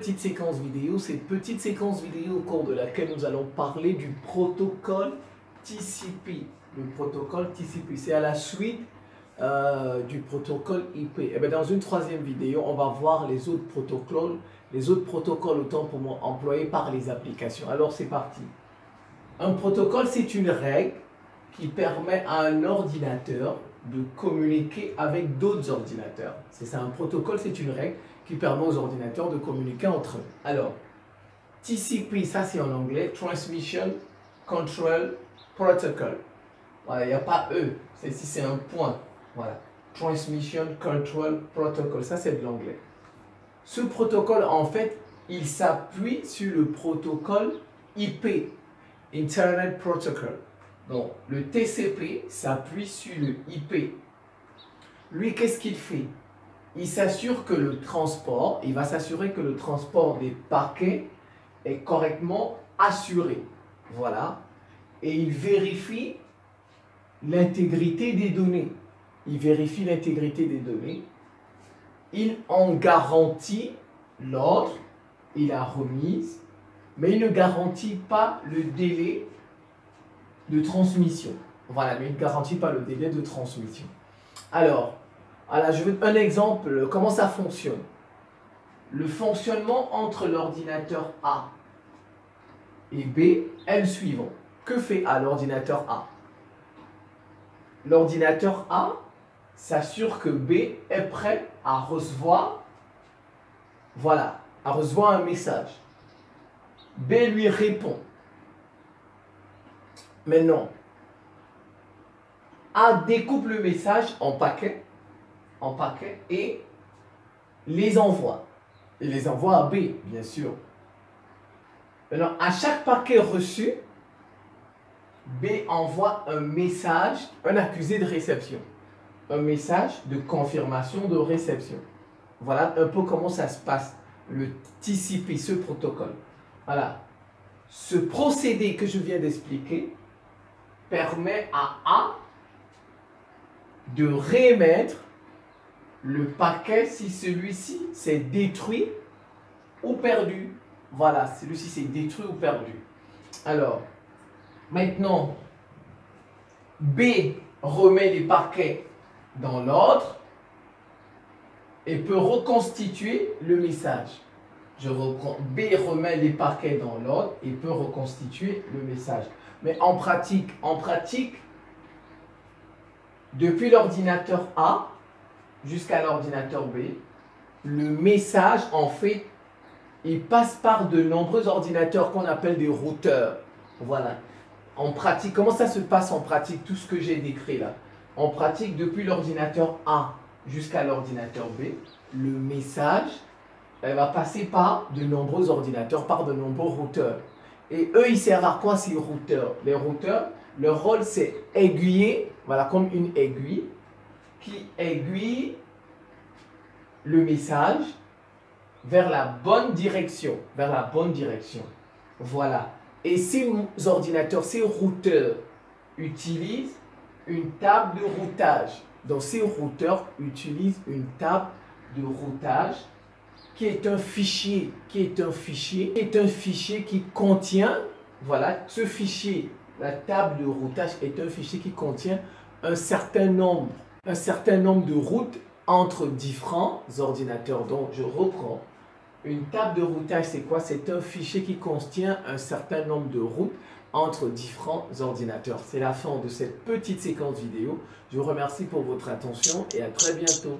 petite séquence vidéo. Cette petite séquence vidéo au cours de laquelle nous allons parler du protocole TCP. Le protocole TCP, c'est à la suite du protocole IP. Et bien, dans une troisième vidéo, on va voir les autres protocoles autant pour moi employés par les applications. Alors, c'est parti. Un protocole, c'est une règle qui permet à un ordinateur de communiquer avec d'autres ordinateurs. C'est ça, un protocole, c'est une règle qui permet aux ordinateurs de communiquer entre eux. Alors, TCP, ça c'est en anglais, Transmission Control Protocol. Voilà, il n'y a pas E, ceci c'est un point. Voilà, Transmission Control Protocol, ça c'est de l'anglais. Ce protocole, en fait, il s'appuie sur le protocole IP, Internet Protocol. Donc, le TCP s'appuie sur le IP. Lui, qu'est-ce qu'il fait? Il s'assure que le transport, il va s'assurer que le transport des paquets est correctement assuré. Voilà. Et il vérifie l'intégrité des données. Il vérifie l'intégrité des données. Il en garantit l'ordre et la remise, mais il ne garantit pas le délai de transmission. Voilà, mais il ne garantit pas le délai de transmission. Alors, je vais un exemple, comment ça fonctionne. Le fonctionnement entre l'ordinateur A et B est le suivant. Que fait A, l'ordinateur A? L'ordinateur A s'assure que B est prêt à recevoir, voilà, à recevoir un message. B lui répond. Maintenant, A découpe le message en paquets et les envoie. Et les envoie à B, bien sûr. Maintenant, à chaque paquet reçu, B envoie un message, un accusé de réception. Un message de confirmation de réception. Voilà un peu comment ça se passe, le TCP, ce protocole. Voilà. Ce procédé que je viens d'expliquer permet à A de réémettre le paquet si celui-ci s'est détruit ou perdu. Voilà, celui-ci s'est détruit ou perdu. Alors, maintenant, B remet les paquets dans l'ordre et peut reconstituer le message. B remet les paquets dans l'ordre et peut reconstituer le message. Mais en pratique, depuis l'ordinateur A jusqu'à l'ordinateur B, le message, en fait, il passe par de nombreux ordinateurs qu'on appelle des routeurs. Voilà. En pratique, comment ça se passe en pratique, tout ce que j'ai décrit là? En pratique, depuis l'ordinateur A jusqu'à l'ordinateur B, le message va passer par de nombreux ordinateurs, par de nombreux routeurs. Et eux, ils servent à quoi ces routeurs? Les routeurs, leur rôle, c'est aiguiller, voilà, comme une aiguille, qui aiguille le message vers la bonne direction, Voilà. Et ces ordinateurs, ces routeurs utilisent une table de routage. Donc, ces routeurs utilisent une table de routage qui est un fichier qui contient, voilà, ce fichier, la table de routage est un fichier qui contient un certain nombre de routes entre différents ordinateurs. Donc, je reprends. Une table de routage, c'est quoi? C'est un fichier qui contient un certain nombre de routes entre différents ordinateurs. C'est la fin de cette petite séquence vidéo. Je vous remercie pour votre attention et à très bientôt.